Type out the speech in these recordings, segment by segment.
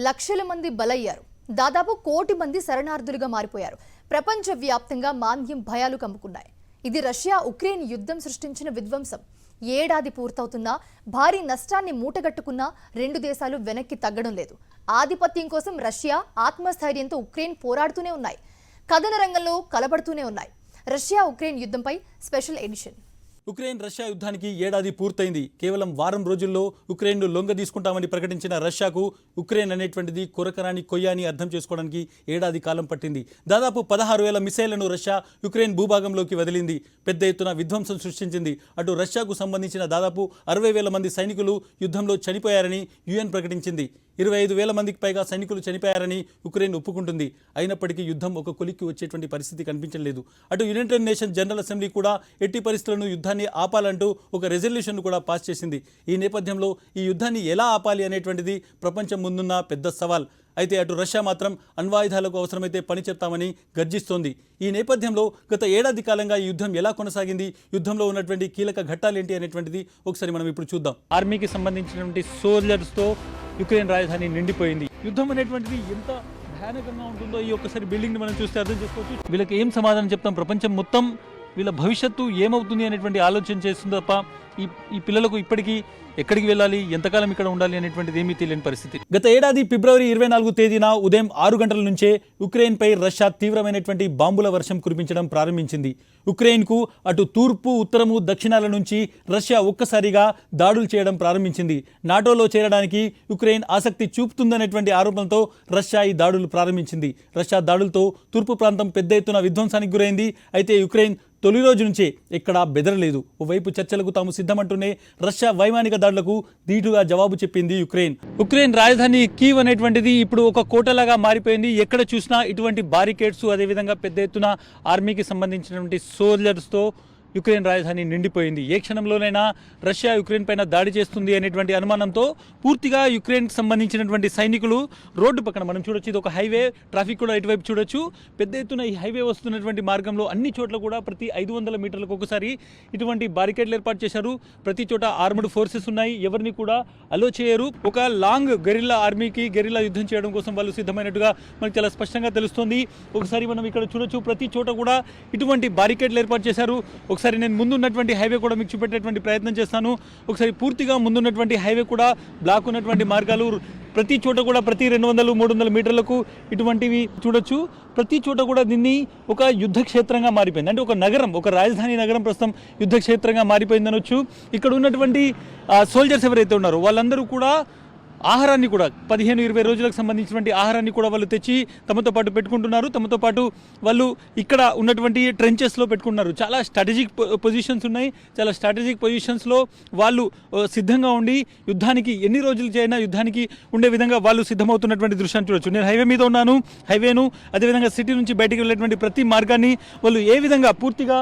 లక్షల మంది బలయ్యారు. దాదాపు కోటి మంది శరణార్థులుగా మారిపోయారు. ప్రపంచవ్యాప్తంగా మాంద్యం భయాలు కమ్ముకున్నాయి. ఇది రష్యా ఉక్రెయిన్ యుద్ధం సృష్టించిన విధ్వంసం. ఏడాది పూర్తవుతున్నా భారీ నష్టాన్ని మూటగట్టుకున్న రెండు దేశాలు వెనక్కి తగ్గడం లేదు. ఆధిపత్యం కోసం రష్యా ఆత్మస్థైర్యంతో ఉక్రెయిన్ పోరాడుతూనే ఉన్నాయి. కథన రంగంలో కలబడుతూనే ఉన్నాయి. రష్యా ఉక్రెయిన్ యుద్ధంపై స్పెషల్ ఎడిషన్. ఉక్రెయిన్ రష్యా యుద్ధానికి ఏడాది పూర్తయింది. కేవలం వారం రోజుల్లో ఉక్రెయిన్ను లొంగ తీసుకుంటామని ప్రకటించిన రష్యాకు ఉక్రెయిన్ అనేటువంటిది కొరకరాని కొయ్య అని అర్థం చేసుకోవడానికి ఏడాది కాలం పట్టింది. దాదాపు 16,000 మిసైళ్లను రష్యా ఉక్రెయిన్ భూభాగంలోకి వదిలింది. పెద్ద ఎత్తున విధ్వంసం సృష్టించింది. అటు రష్యాకు సంబంధించిన దాదాపు 60,000 మంది సైనికులు యుద్ధంలో చనిపోయారని యుఎన్ ప్రకటించింది. 25,000 మందికి పైగా సైనికులు చనిపోయారని ఉక్రెయిన్ ఒప్పుకుంటుంది. అయినప్పటికీ యుద్ధం ఒక కొలిక్కి వచ్చేటువంటి పరిస్థితి కనిపించలేదు. అటు యునైటెడ్ నేషన్స్ జనరల్ అసెంబ్లీ కూడా ఎట్టి పరిస్థితులను యుద్ధాన్ని ఆపాలంటూ ఒక రెజల్యూషన్ కూడా పాస్ చేసింది. ఈ నేపథ్యంలో ఈ యుద్ధాన్ని ఎలా ఆపాలి అనేటువంటిది ప్రపంచం ముందున్న పెద్ద సవాల్. అయితే అటు రష్యా మాత్రం అణ్వాయుధాలకు అవసరమైతే పని చెప్తామని గర్జిస్తోంది. ఈ నేపథ్యంలో గత ఏడాది కాలంగా ఈ యుద్ధం ఎలా కొనసాగింది, యుద్ధంలో ఉన్నటువంటి కీలక ఘట్టాలేంటి అనేటువంటిది ఒకసారి మనం ఇప్పుడు చూద్దాం. ఆర్మీకి సంబంధించినటువంటి సోల్జర్స్తో యుక్రెయిన్ రాజధాని నిండిపోయింది. యుద్ధం అనేటువంటిది ఎంత భయానకంగా ఉంటుందో ఈ ఒక్కసారి బిల్డింగ్ని మనం చూస్తే అర్థం చేసుకోవచ్చు. వీళ్ళకి ఏం సమాధానం చెప్తాం? ప్రపంచం మొత్తం వీళ్ళ భవిష్యత్తు ఏమవుతుంది అనేటువంటి ఆలోచన చేస్తుంది తప్ప ఈ పిల్లలకు ఇప్పటికీ ఎక్కడికి వెళ్ళాలి, ఎంతకాలం ఇక్కడ ఉండాలి అనేటువంటిది ఏమీ తెలియని పరిస్థితి. గత ఏడాది ఫిబ్రవరి 24 తేదీన ఉదయం 6 గంటల నుంచే ఉక్రెయిన్పై రష్యా తీవ్రమైనటువంటి బాంబుల వర్షం కురిపించడం ప్రారంభించింది. ఉక్రెయిన్కు అటు తూర్పు, ఉత్తరము, దక్షిణాల నుంచి రష్యా ఒక్కసారిగా దాడులు చేయడం ప్రారంభించింది. నాటోలో చేరడానికి ఉక్రెయిన్ ఆసక్తి చూపుతుందనేటువంటి ఆరోపణలతో రష్యా ఈ దాడులు ప్రారంభించింది. రష్యా దాడులతో తూర్పు ప్రాంతం పెద్ద ఎత్తున విధ్వంసానికి గురైంది. అయితే ఉక్రెయిన్ తొలి రోజు నుంచే ఎక్కడా బెదరలేదు. ఓవైపు చర్చలకు తాము సిద్ధమంటూనే రష్యా వైమానిక దాడులకు ధీటుగా జవాబు చెప్పింది ఉక్రెయిన్. ఉక్రెయిన్ రాజధాని కీవ్ అనేటువంటిది ఇప్పుడు ఒక కోటలాగా మారిపోయింది. ఎక్కడ చూసినా ఇటువంటి బారికేడ్స్, అదేవిధంగా పెద్ద ఎత్తున ఆర్మీకి సంబంధించినటువంటి సోల్జర్స్తో యుక్రెయిన్ రాజధాని నిండిపోయింది. ఏ క్షణంలోనైనా రష్యా యుక్రెయిన్ పైన దాడి చేస్తుంది అనేటువంటి అనుమానంతో పూర్తిగా యుక్రెయిన్కి సంబంధించినటువంటి సైనికులు రోడ్డు పక్కన మనం చూడొచ్చు. ఇది ఒక హైవే, ట్రాఫిక్ కూడా ఇటువైపు చూడొచ్చు. పెద్ద ఎత్తున ఈ హైవే వస్తున్నటువంటి మార్గంలో అన్ని చోట్ల కూడా ప్రతి 500 మీటర్లకు ఒకసారి ఇటువంటి బారికేడ్లు ఏర్పాటు చేశారు. ప్రతి చోట ఆర్మడ్ ఫోర్సెస్ ఉన్నాయి. ఎవరిని కూడా అలో చేయరు. ఒక లాంగ్ గెరిల్లా ఆర్మీకి గెరిల్లా యుద్ధం చేయడం కోసం వాళ్ళు సిద్ధమైనట్టుగా మనకు చాలా స్పష్టంగా తెలుస్తుంది. ఒకసారి మనం ఇక్కడ చూడొచ్చు, ప్రతి చోట కూడా ఇటువంటి బారికేడ్లు ఏర్పాటు చేశారు. ఒకసారి నేను ముందున్నటువంటి హైవే కూడా మీకు చూపెట్టేటువంటి ప్రయత్నం చేస్తాను. ఒకసారి పూర్తిగా ముందున్నటువంటి హైవే కూడా బ్లాక్ ఉన్నటువంటి మార్గాలు, ప్రతి చోట కూడా ప్రతి 200-300 మీటర్లకు ఇటువంటివి చూడొచ్చు. ప్రతి చోట కూడా దీన్ని ఒక యుద్ధ క్షేత్రంగా మారిపోయింది. అంటే ఒక నగరం, ఒక రాజధాని నగరం ప్రస్తుతం యుద్ధ క్షేత్రంగా మారిపోయింది అనొచ్చు. ఇక్కడ ఉన్నటువంటి సోల్జర్స్ ఎవరైతే ఉన్నారో వాళ్ళందరూ కూడా ఆహారాన్ని కూడా 15-20 రోజులకు సంబంధించినటువంటి ఆహారాన్ని కూడా వాళ్ళు తెచ్చి తమతో పాటు పెట్టుకుంటున్నారు. తమతో పాటు వాళ్ళు ఇక్కడ ఉన్నటువంటి ట్రెంచెస్లో పెట్టుకుంటున్నారు. చాలా స్ట్రాటజిక్ పొజిషన్స్ ఉన్నాయి. చాలా స్ట్రాటజిక్ పొజిషన్స్లో వాళ్ళు సిద్ధంగా ఉండి యుద్ధానికి ఎన్ని రోజులు చేయనా యుద్ధానికి ఉండే విధంగా వాళ్ళు సిద్ధమవుతున్నటువంటి దృశ్యాన్ని చూడొచ్చు. నేను హైవే మీద ఉన్నాను. హైవేను అదేవిధంగా సిటీ నుంచి బయటికి వెళ్ళేటువంటి ప్రతి మార్గాన్ని వాళ్ళు ఏ విధంగా పూర్తిగా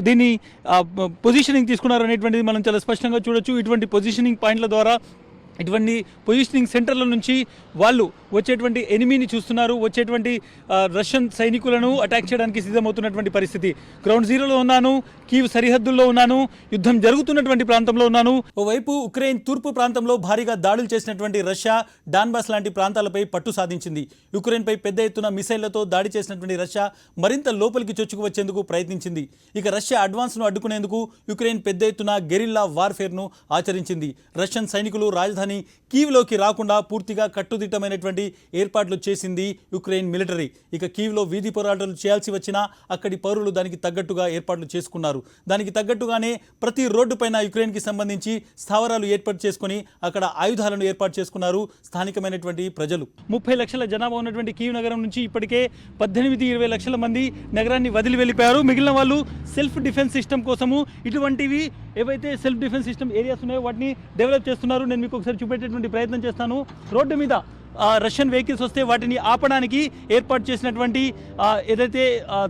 దీన్ని పొజిషనింగ్ తీసుకున్నారు అనేటువంటిది మనం చాలా స్పష్టంగా చూడొచ్చు. ఇటువంటి పొజిషనింగ్ పాయింట్ల ద్వారా, ఇటువంటి పొజిషనింగ్ సెంటర్ల నుంచి వాళ్ళు వచ్చేటువంటి ఎనిమీని చూస్తున్నారు. వచ్చేటువంటి రష్యన్ సైనికులను అటాక్ చేయడానికి సిద్ధమవుతున్నటువంటి పరిస్థితి. గ్రౌండ్ జీరోలో ఉన్నాను, కీవ్ సరిహద్దుల్లో ఉన్నాను, యుద్ధం జరుగుతున్నటువంటి ప్రాంతంలో ఉన్నాను. ఓవైపు ఉక్రెయిన్ తూర్పు ప్రాంతంలో భారీగా దాడులు చేసినటువంటి రష్యా డాన్బాస్ లాంటి ప్రాంతాలపై పట్టు సాధించింది. ఉక్రెయిన్పై పెద్ద ఎత్తున మిసైళ్లతో దాడి చేసినటువంటి రష్యా మరింత లోపలికి చొచ్చుకు వచ్చేందుకు ప్రయత్నించింది. ఇక రష్యా అడ్వాన్స్ను అడ్డుకునేందుకు ఉక్రెయిన్ పెద్ద ఎత్తున గెరిల్లా వార్ఫేర్ను ఆచరించింది. రష్యన్ సైనికులు రాజధాని కీవ్లోకి రాకుండా పూర్తిగా కట్టుదిట్టమైనటువంటి ఏర్పాట్లు చేసింది ఉక్రెయిన్ మిలిటరీ. ఇక కీవ్లో వీధి పోరాటాలు చేయాల్సి వచ్చినా అక్కడి పౌరులు దానికి తగ్గట్టుగా ఏర్పాట్లు చేసుకున్నారు. దానికి తగ్గట్టుగానే ప్రతి రోడ్డు పైన యుక్రెయిన్కి సంబంధించి స్థావరాలు ఏర్పాటు చేసుకుని అక్కడ ఆయుధాలను ఏర్పాటు చేసుకున్నారు స్థానికమైనటువంటి ప్రజలు. 30 లక్షల జనాభా ఉన్నటువంటి కీవ్ నగరం నుంచి ఇప్పటికే 18-20 లక్షల మంది నగరాన్ని వదిలి వెళ్ళిపోయారు. మిగిలిన వాళ్ళు సెల్ఫ్ డిఫెన్స్ సిస్టమ్ కోసము ఇటువంటివి ఏవైతే సెల్ఫ్ డిఫెన్స్ సిస్టమ్ ఏరియాస్ ఉన్నాయో వాటిని డెవలప్ చేస్తున్నారు. నేను మీకు ఒకసారి చూపెట్టేటువంటి ప్రయత్నం చేస్తాను. రోడ్డు మీద రష్యన్ వెహికల్స్ వస్తే వాటిని ఆపడానికి ఏర్పాటు చేసినటువంటి ఏదైతే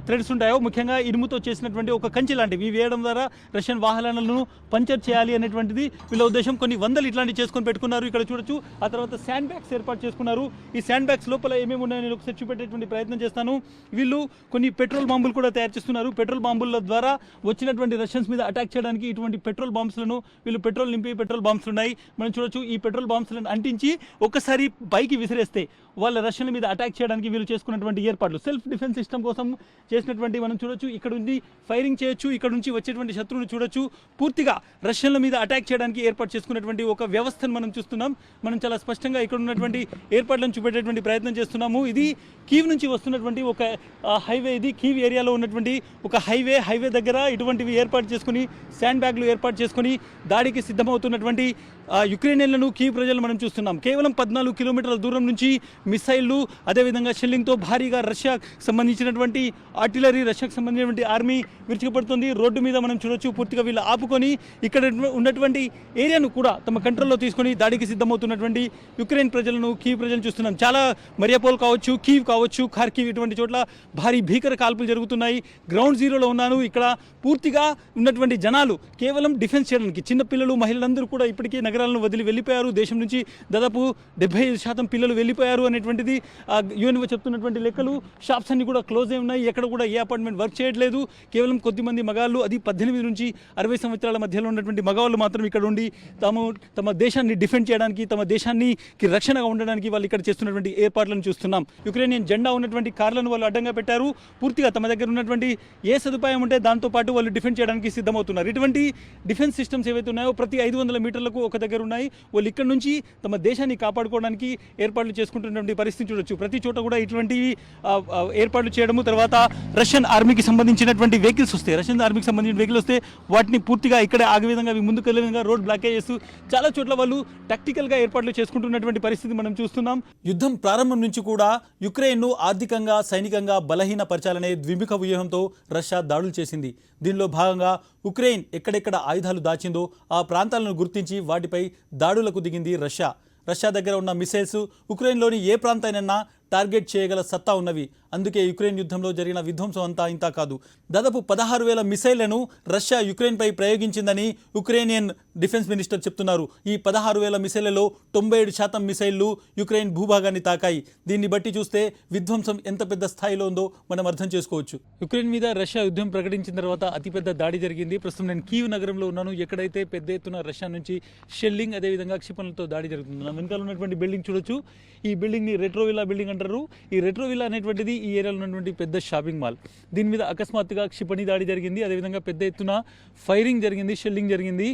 థ్రెడ్స్ ఉంటాయో, ముఖ్యంగా ఇనుముతో చేసినటువంటి ఒక కంచె లాంటివి ఇవి వేయడం ద్వారా రష్యన్ వాహనాలను పంచర్ చేయాలి అనేటువంటిది వీళ్ళ ఉద్దేశం. కొన్ని వందలు ఇట్లాంటివి చేసుకొని పెట్టుకున్నారు. ఇక్కడ చూడొచ్చు. ఆ తర్వాత శాండ్ బ్యాగ్స్ ఏర్పాటు చేసుకున్నారు. ఈ శాండ్ బ్యాగ్స్ లోపల ఏమేమి ఉన్నాయో నేను ఒకసారి చూపెట్టేటువంటి ప్రయత్నం చేస్తాను. వీళ్ళు కొన్ని పెట్రోల్ బాంబులు కూడా తయారు చేస్తున్నారు. పెట్రోల్ బాంబుల ద్వారా వచ్చినటువంటి రష్యన్స్ మీద అటాక్ చేయడానికి ఇటువంటి పెట్రోల్ బాంబ్స్లను వీళ్ళు పెట్రోల్ నింపి పెట్రోల్ బాంబ్స్ ఉన్నాయి మనం చూడొచ్చు. ఈ పెట్రోల్ బాంబ్స్లను అంటించి ఒకసారి పైకి విసిరేస్తే వాళ్ళ రష్యన్ల మీద అటాక్ చేయడానికి వీళ్ళు చేసుకున్నటువంటి ఏర్పాట్లు సెల్ఫ్ డిఫెన్స్ సిస్టమ్ కోసం చేసినటువంటి మనం చూడొచ్చు. ఇక్కడ నుంచి ఫైరింగ్ చేయొచ్చు, ఇక్కడ నుంచి వచ్చేటువంటి శత్రువుని చూడొచ్చు. పూర్తిగా రష్యన్ల మీద అటాక్ చేయడానికి ఏర్పాటు చేసుకున్నటువంటి ఒక వ్యవస్థను మనం చూస్తున్నాం. మనం చాలా స్పష్టంగా ఇక్కడ ఉన్నటువంటి ఏర్పాట్లను చూపెట్టేటువంటి ప్రయత్నం చేస్తున్నాము. ఇది కీవ్ నుంచి వస్తున్నటువంటి ఒక హైవే. ఇది కీవ్ ఏరియాలో ఉన్నటువంటి ఒక హైవే దగ్గర ఇటువంటివి ఏర్పాటు చేసుకుని శాండ్ బ్యాగ్లు ఏర్పాటు చేసుకుని దాడికి సిద్ధమవుతున్నటువంటి యుక్రెయినియన్లను కీవ్ ప్రజలు మనం చూస్తున్నాం. కేవలం 14 కిలోమీటర్ల దూరం నుంచి మిసైళ్లు అదేవిధంగా షెల్లింగ్తో భారీగా రష్యాకు సంబంధించినటువంటి ఆర్టిలరీ, రష్యాకు సంబంధించినటువంటి ఆర్మీ విరుచుకుపడుతుంది. రోడ్డు మీద మనం చూడొచ్చు. పూర్తిగా వీళ్ళు ఆపుకొని ఇక్కడ ఉన్నటువంటి ఏరియాను కూడా తమ కంట్రోల్లో తీసుకొని దాడికి సిద్ధమవుతున్నటువంటి యుక్రెయిన్ ప్రజలను, కీవ్ ప్రజలను చూస్తున్నాం. చాలా మరియాపోల్ కావచ్చు, కీవ్ కావచ్చు, ఖార్కివ్ ఇటువంటి చోట్ల భారీ భీకర కాల్పులు జరుగుతున్నాయి. గ్రౌండ్ జీరోలో ఉన్నాను. ఇక్కడ పూర్తిగా ఉన్నటువంటి జనాలు కేవలం డిఫెన్స్ చేయడానికి, చిన్నపిల్లలు, మహిళలందరూ కూడా ఇప్పటికీ నగరాలను వదిలి వెళ్ళిపోయారు. దేశం నుంచి దాదాపు 75% పిల్లలు వెళ్ళిపోయారు అనేటువంటిది యుఎన్ఓ చెప్తున్నటువంటి లెక్కలు. షాప్స్ అన్ని కూడా క్లోజ్ అయి ఉన్నాయి. ఎక్కడ కూడా ఏ అపార్ట్మెంట్ వర్క్ చేయట్లేదు. కేవలం కొద్దిమంది మగాళ్ళు, అది 18 నుంచి 60 సంవత్సరాల మధ్యలో ఉన్నటువంటి మగవాళ్ళు మాత్రం ఇక్కడ ఉండి తమ దేశాన్ని డిఫెండ్ చేయడానికి, తమ దేశానికి రక్షణగా ఉండడానికి వాళ్ళు ఇక్కడ చేస్తున్నటువంటి ఏర్పాట్లను చూస్తున్నాం. యుక్రెయినియన్ జెండా ఉన్నటువంటి కార్లను వాళ్ళు అడ్డంగా పెట్టారు. పూర్తిగా తమ దగ్గర ఉన్నటువంటి ఏ సదుపాయం ఉంటే దాంతో పాటు వాళ్ళు డిఫెండ్ చేయడానికి సిద్ధమవుతున్నారు. ఇటువంటి డిఫెన్స్ సిస్టమ్స్ ఏవైతే ఉన్నాయో ప్రతి 500 మీటర్లకు ఒక దగ్గర ఉన్నాయి. వాళ్ళు ఇక్కడ నుంచి తమ దేశాన్ని కాపాడుకోవడానికి ఏర్పాట్లు చేసుకుంటున్నటువంటి పరిస్థితి చూడొచ్చు. ప్రతి చోట కూడా ఇటువంటివి ఏర్పాట్లు చేయడము, తర్వాత రష్యన్ ఆర్మీకి సంబంధించినటువంటి వెహికల్స్ వస్తాయి. రష్యన్ ఆర్మీకి సంబంధించిన వెహికల్ వస్తే వాటిని పూర్తిగా ఇక్కడే ఆగే విధంగా, ముందుకు వెళ్ళే విధంగా రోడ్ బ్లాకేజ్ చేస్తూ చాలా చోట్ల వాళ్ళు టాక్టికల్గా ఏర్పాట్లు చేసుకుంటున్నటువంటి పరిస్థితి మనం చూస్తున్నాం. యుద్ధం ప్రారంభం నుంచి కూడా యుక్రెయిన్ను ఆర్థికంగా, సైనికంగా బలహీనపరచాలనే ద్విముఖ వ్యూహంతో రష్యా దాడులు చేసింది. దీనిలో భాగంగా ఉక్రెయిన్ ఎక్కడెక్కడ ఆయుధాలు దాచిందో ఆ ప్రాంతాలను గుర్తించి వాటిపై దాడులకు దిగింది రష్యా. రష్యా దగ్గర ఉన్న మిసైల్స్ ఉక్రెయిన్లోని ఏ ప్రాంతాన్నైనా టార్గెట్ చేయగల సత్తా ఉన్నవి. అందుకే యుక్రెయిన్ యుద్ధంలో జరిగిన విధ్వంసం అంతా ఇంత కాదు. దాదాపు 16,000 మిసైళ్లను రష్యా యుక్రెయిన్పై ప్రయోగించిందని ఉక్రెయినియన్ డిఫెన్స్ మినిస్టర్ చెప్తున్నారు. ఈ 16,000 మిసైళ్లలో 97% మిసైళ్లు యుక్రెయిన్ భూభాగాన్ని తాకాయి. దీన్ని బట్టి చూస్తే విధ్వంసం ఎంత పెద్ద స్థాయిలో ఉందో మనం అర్థం చేసుకోవచ్చు. యుక్రెయిన్ మీద రష్యా యుద్ధం ప్రకటించిన తర్వాత అతిపెద్ద దాడి జరిగింది. ప్రస్తుతం నేను కీవ్ నగరంలో ఉన్నాను. ఎక్కడైతే పెద్ద ఎత్తున రష్యా నుంచి షెల్లింగ్ అదేవిధంగా క్షిపణులతో దాడి జరుగుతుంది. నా వెనకాల ఉన్నటువంటి బిల్డింగ్ చూడొచ్చు. ఈ బిల్డింగ్ని రెట్రోవిల్లా బిల్డింగ్ అంటారు. ఈ రెట్రోవిల్లా అనేటువంటిది ఈ ఏరియాలో ఉన్నటువంటి పెద్ద షాపింగ్ మాల్. దీని మీద అకస్మాత్తుగా క్షిపణి దాడి జరిగింది. అదేవిధంగా పెద్ద ఎత్తున ఫైరింగ్ జరిగింది, షెల్లింగ్ జరిగింది.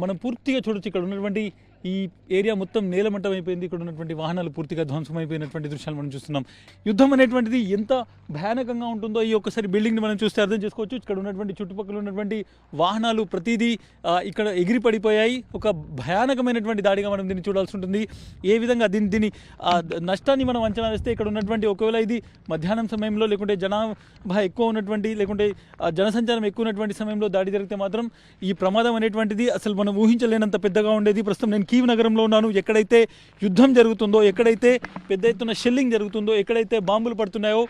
మనం పూర్తిగా చూడొచ్చు. ఇక్కడ ఉన్నటువంటి ఈ ఏరియా మొత్తం నేలమట్టం అయిపోయింది. ఇక్కడ ఉన్నటువంటి వాహనాలు పూర్తిగా ధ్వంసమైపోయినటువంటి దృశ్యాలు మనం చూస్తున్నాం. యుద్ధం అనేటువంటిది ఎంత భయానకంగా ఉంటుందో ఈ ఒక్కసారి బిల్డింగ్ని మనం చూస్తే అర్థం చేసుకోవచ్చు. ఇక్కడ ఉన్నటువంటి చుట్టుపక్కల ఉన్నటువంటి వాహనాలు ప్రతిదీ ఇక్కడ ఎగిరి పడిపోయాయి. ఒక భయానకమైనటువంటి దాడిగా మనం దీన్ని చూడాల్సి ఉంటుంది. ఏ విధంగా దీని నష్టాన్ని మనం అంచనా వేస్తే ఇక్కడ ఉన్నటువంటి, ఒకవేళ ఇది మధ్యాహ్నం సమయంలో లేకుంటే జనాభా ఎక్కువ ఉన్నటువంటి, లేకుంటే జనసంచారం ఎక్కువ ఉన్నటువంటి సమయంలో దాడి జరిగితే మాత్రం ఈ ప్రమాదం అనేటువంటిది అసలు మనం ఊహించలేనంత పెద్దగా ఉండేది. ప్రస్తుతం నేను కీవ్ నగరంలో ఉన్నాను. ఎక్కడైతే యుద్ధం జరుగుతుందో, ఎక్కడైతే పెద్ద ఎత్తున షెల్లింగ్ జరుగుతుందో, ఎక్కడైతే బాంబులు పడుతున్నాయో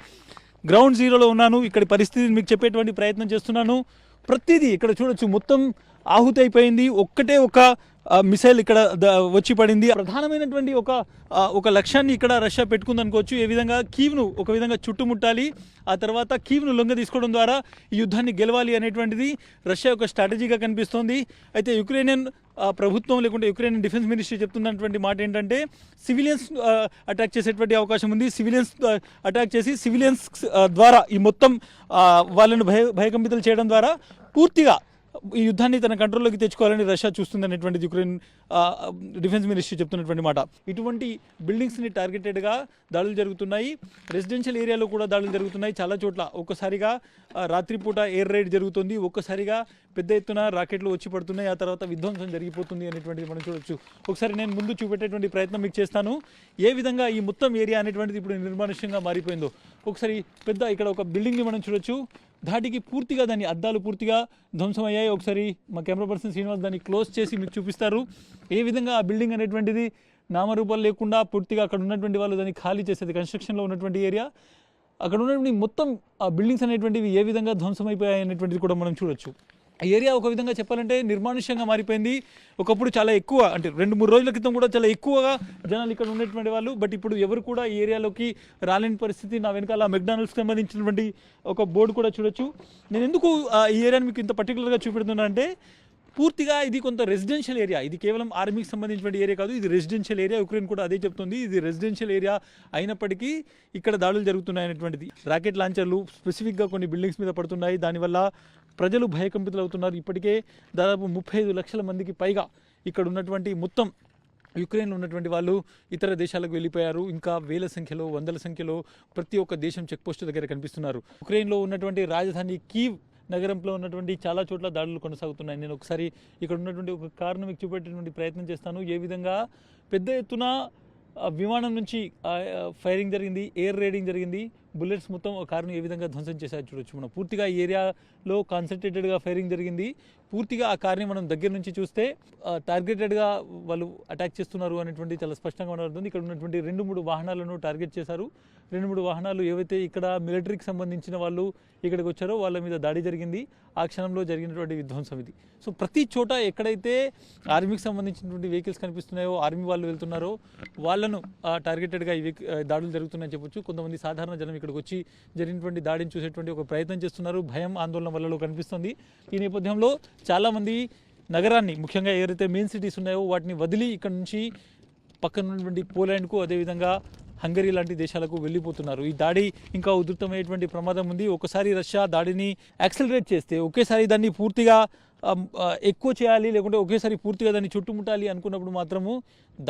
గ్రౌండ్ జీరోలో ఉన్నాను. ఇక్కడ పరిస్థితిని మీకు చెప్పేటువంటి ప్రయత్నం చేస్తున్నాను. ప్రతిదీ ఇక్కడ చూడొచ్చు. మొత్తం ఆహుతి అయిపోయింది. ఒక్కటే ఒక మిసైల్ ఇక్కడ వచ్చి పడింది. ప్రధానమైనటువంటి ఒక లక్ష్యాన్ని ఇక్కడ రష్యా పెట్టుకుందనుకోవచ్చు. ఏ విధంగా కీవ్ను ఒక విధంగా చుట్టుముట్టాలి, ఆ తర్వాత కీవ్ను లొంగ తీసుకోవడం ద్వారా ఈ యుద్ధాన్ని గెలవాలి అనేటువంటిది రష్యా యొక్క స్ట్రాటజీగా కనిపిస్తోంది. అయితే యుక్రెయినియన్ ప్రభుత్వం లేకుంటే యుక్రెయిన్ డిఫెన్స్ మినిస్ట్రీ చెప్తున్నటువంటి మాట ఏంటంటే సివిలియన్స్ అటాక్ చేసేటువంటి అవకాశం ఉంది. సివిలియన్స్ అటాక్ చేసి సివిలియన్స్ ద్వారా ఈ మొత్తం వాళ్ళను భయకంపితులు చేయడం ద్వారా పూర్తిగా ఈ యుద్ధాన్ని తన కంట్రోల్లోకి తెచ్చుకోవాలని రష్యా చూస్తుందనేటువంటిది యుక్రెయిన్ డిఫెన్స్ మినిస్ట్రీ చెప్తున్నటువంటి మాట. ఇటువంటి బిల్డింగ్స్ని టార్గెటెడ్గా దాడులు జరుగుతున్నాయి. రెసిడెన్షియల్ ఏరియాలో కూడా దాడులు జరుగుతున్నాయి. చాలా చోట్ల ఒక్కసారిగా రాత్రిపూట ఎయిర్ రైడ్ జరుగుతుంది. ఒక్కసారిగా పెద్ద ఎత్తున రాకెట్లు వచ్చి పడుతున్నాయి. ఆ తర్వాత విధ్వంసం జరిగిపోతుంది అనేటువంటిది మనం చూడొచ్చు. ఒకసారి నేను ముందు చూపెట్టేటువంటి ప్రయత్నం మీకు చేస్తాను. ఏ విధంగా ఈ మొత్తం ఏరియా అనేటువంటిది ఇప్పుడు నిర్మానుష్యంగా మారిపోయిందో. ఒకసారి పెద్ద ఇక్కడ ఒక బిల్డింగ్ని మనం చూడొచ్చు. ధాటికి పూర్తిగా దాని అద్దాలు పూర్తిగా ధ్వంసమయ్యాయి. ఒకసారి మా కెమెరా పర్సన్ శ్రీనివాస్ దాన్ని క్లోజ్ చేసి మీకు చూపిస్తారు. ఏ విధంగా ఆ బిల్డింగ్ అనేటువంటిది నామరూపాలు లేకుండా పూర్తిగా అక్కడ ఉన్నటువంటి వాళ్ళు దాన్ని ఖాళీ చేసేది. కన్స్ట్రక్షన్లో ఉన్నటువంటి ఏరియా, అక్కడ ఉన్నటువంటి మొత్తం ఆ బిల్డింగ్స్ అనేటువంటివి ఏ విధంగా ధ్వంసమైపోయాయి అనేటువంటిది కూడా మనం చూడొచ్చు. ఆ ఏరియా ఒక విధంగా చెప్పాలంటే నిర్మానుష్యంగా మారిపోయింది. ఒకప్పుడు చాలా ఎక్కువ, అంటే 2-3 రోజుల క్రితం కూడా చాలా ఎక్కువగా జనాలు ఇక్కడ ఉన్నటువంటి వాళ్ళు. బట్ ఇప్పుడు ఎవరు కూడా ఈ ఏరియాలోకి రాలేని పరిస్థితి. నా వెనకాల మెక్డానల్డ్స్కి సంబంధించినటువంటి ఒక బోర్డు కూడా చూడొచ్చు. నేను ఎందుకు ఈ ఏరియాని మీకు ఇంత పర్టికులర్గా చూపెడుతున్నా అంటే పూర్తిగా ఇది కొంత రెసిడెన్షియల్ ఏరియా. ఇది కేవలం ఆర్మీకి సంబంధించిన ఏరియా కాదు, ఇది రెసిడెన్షియల్ ఏరియా. యుక్రెయిన్ కూడా అదే చెప్తుంది, ఇది రెసిడెన్షియల్ ఏరియా అయినప్పటికీ ఇక్కడ దాడులు జరుగుతున్నాయి అనేటువంటిది. రాకెట్ లాంచర్లు స్పెసిఫిక్గా కొన్ని బిల్డింగ్స్ మీద పడుతున్నాయి. దానివల్ల ప్రజలు భయకంపితులు అవుతున్నారు. ఇప్పటికే దాదాపు 35 లక్షల మందికి పైగా ఇక్కడ ఉన్నటువంటి మొత్తం యుక్రెయిన్లో ఉన్నటువంటి వాళ్ళు ఇతర దేశాలకు వెళ్ళిపోయారు. ఇంకా వేల సంఖ్యలో, వందల సంఖ్యలో ప్రతి ఒక్క దేశం చెక్ పోస్ట్ దగ్గర కనిపిస్తున్నారు. యుక్రెయిన్లో ఉన్నటువంటి రాజధాని కీవ్ నగరంలో ఉన్నటువంటి చాలా చోట్ల దాడులు కొనసాగుతున్నాయి. నేను ఒకసారి ఇక్కడ ఉన్నటువంటి ఒక కారును మీకు చూపెట్టేటువంటి ప్రయత్నం చేస్తాను. ఏ విధంగా పెద్ద ఎత్తున విమానం నుంచి ఫైరింగ్ జరిగింది, ఎయిర్ రైడింగ్ జరిగింది. బుల్లెట్స్ మొత్తం ఆ కారును ఏ విధంగా ధ్వంసం చేశారు చూడొచ్చు మనం. పూర్తిగా ఈ ఏరియాలో కాన్సన్ట్రేటెడ్గా ఫైరింగ్ జరిగింది. పూర్తిగా ఆ కార్ని మనం దగ్గర నుంచి చూస్తే టార్గెటెడ్గా వాళ్ళు అటాక్ చేస్తున్నారు అనేటువంటి చాలా స్పష్టంగా కనబడుతుంది. ఇక్కడ ఉన్నటువంటి 2-3 వాహనాలను టార్గెట్ చేశారు. 2-3 వాహనాలు ఏవైతే ఇక్కడ మిలిటరీకి సంబంధించిన వాళ్ళు ఇక్కడికి వచ్చారో వాళ్ళ మీద దాడి జరిగింది. ఆ క్షణంలో జరిగినటువంటి విధ్వంసం ఇది. సో ప్రతి చోట ఎక్కడైతే ఆర్మీకి సంబంధించినటువంటి వెహికల్స్ కనిపిస్తున్నాయో, ఆర్మీ వాళ్ళు వెళ్తున్నారో వాళ్ళను టార్గెటెడ్గా ఈ దాడులు జరుగుతున్నాయని చెప్పొచ్చు. కొంతమంది సాధారణ జనం ఇక్కడికి వచ్చి జరిగినటువంటి దాడిని చూసేటువంటి ఒక ప్రయత్నం చేస్తున్నారు. భయం, ఆందోళన వల్ల కనిపిస్తుంది. ఈ నేపథ్యంలో చాలామంది నగరాన్ని, ముఖ్యంగా ఎవరైతే మెయిన్ సిటీస్ ఉన్నాయో వాటిని వదిలి ఇక్కడ నుంచి పక్కన ఉన్నటువంటి పోలాండ్కు, అదేవిధంగా హంగరీ లాంటి దేశాలకు వెళ్ళిపోతున్నారు. ఈ దాడి ఇంకా ఉధృతమయ్యేటువంటి ప్రమాదం ఉంది. ఒకసారి రష్యా దాడిని యాక్సిలరేట్ చేస్తే, ఒకేసారి దాన్ని పూర్తిగా ఎక్కువ చేయాలి, లేకుంటే ఒకేసారి పూర్తిగా దాన్ని చుట్టుముట్టాలి అనుకున్నప్పుడు మాత్రము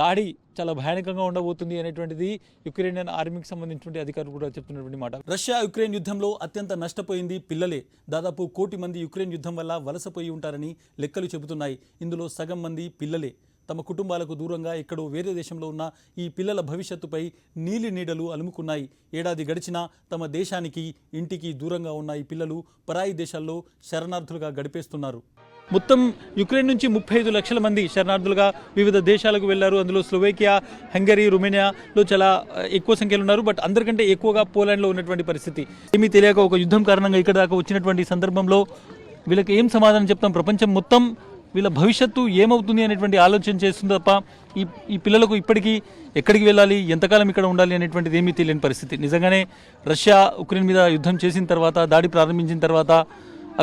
దాడి చాలా భయానకంగా ఉండబోతుంది అనేటువంటిది యుక్రెయిన్ ఆర్మీకి సంబంధించినటువంటి అధికారులు కూడా చెప్తున్నటువంటి మాట. రష్యా యుక్రెయిన్ యుద్ధంలో అత్యంత నష్టపోయింది పిల్లలే. దాదాపు 1 కోటి మంది యుక్రెయిన్ యుద్ధం వల్ల వలసపోయి ఉంటారని లెక్కలు చెబుతున్నాయి. ఇందులో సగం మంది పిల్లలే. తమ కుటుంబాలకు దూరంగా ఎక్కడో వేరే దేశంలో ఉన్న ఈ పిల్లల భవిష్యత్తుపై నీలి నీడలు అలుముకున్నాయి. ఏడాది గడిచినా తమ దేశానికి, ఇంటికి దూరంగా ఉన్న ఈ పిల్లలు పరాయి దేశాల్లో శరణార్థులుగా గడిపేస్తున్నారు. మొత్తం యుక్రెయిన్ నుంచి 35 లక్షల మంది శరణార్థులుగా వివిధ దేశాలకు వెళ్లారు. అందులో స్లోవేకియా, హంగరీ, రొమేనియాలో చాలా ఎక్కువ సంఖ్యలో ఉన్నారు. బట్ అందరికంటే ఎక్కువగా పోలాండ్లో ఉన్నటువంటి పరిస్థితి. ఏమీ తెలియక ఒక యుద్ధం కారణంగా ఇక్కడ దాకా వచ్చినటువంటి సందర్భంలో వీళ్ళకి ఏం సమాధానం చెప్తాం? ప్రపంచం మొత్తం వీళ్ళ భవిష్యత్తు ఏమవుతుంది అనేటువంటి ఆలోచన చేస్తుంది తప్ప ఈ పిల్లలకు ఇప్పటికీ ఎక్కడికి వెళ్ళాలి, ఎంతకాలం ఇక్కడ ఉండాలి అనేటువంటిది ఏమీ తెలియని పరిస్థితి. నిజంగానే రష్యా ఉక్రెయిన్ మీద యుద్ధం చేసిన తర్వాత, దాడి ప్రారంభించిన తర్వాత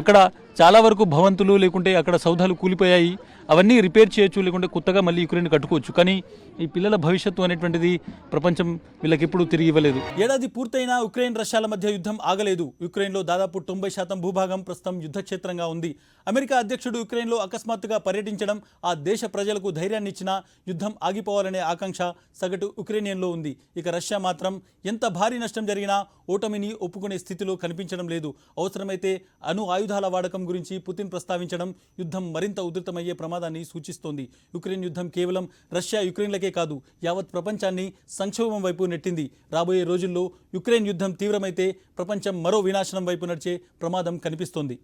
అక్కడ చాలా వరకు భవంతులు, లేకుంటే అక్కడ సౌధాలు కూలిపోయాయి. అవన్నీ రిపేర్ చేయొచ్చు, లేకుంటే కొత్తగా మళ్ళీ యుక్రెయిన్ కట్టుకోవచ్చు. కానీ ఈ పిల్లల భవిష్యత్తు అనేటువంటిది ప్రపంచం వీళ్ళకి ఎప్పుడూ తిరిగి ఇవ్వలేదు. ఏడాది పూర్తయినా ఉక్రెయిన్ రష్యాల మధ్య యుద్ధం ఆగలేదు. యుక్రెయిన్లో దాదాపు 90% భూభాగం ప్రస్తుతం యుద్ధక్షేత్రంగా ఉంది. అమెరికా అధ్యక్షుడు యుక్రెయిన్లో అకస్మాత్తుగా పర్యటించడం ఆ దేశ ప్రజలకు ధైర్యాన్ని ఇచ్చినా యుద్ధం ఆగిపోవాలనే ఆకాంక్ష సగటు ఉక్రెయినియన్లో ఉంది. ఇక రష్యా మాత్రం ఎంత భారీ నష్టం జరిగినా ఓటమిని ఒప్పుకునే స్థితిలో కనిపించడం లేదు. అవసరమైతే అణు ఆయుధాల వాడకం గురించి పుతిన్ ప్రస్తావించడం యుద్ధం మరింత ఉధృతమయ్యే ప్రమాదాన్ని సూచిస్తోంది. యుక్రెయిన్ యుద్ధం కేవలం రష్యా, యుక్రెయిన్లకే కాదు, యావత్ ప్రపంచాన్ని సంక్షోభం వైపు నెట్టింది. రాబోయే రోజుల్లో యుక్రెయిన్ యుద్ధం తీవ్రమైతే ప్రపంచం మరో వినాశనం వైపు నడిచే ప్రమాదం కనిపిస్తోంది.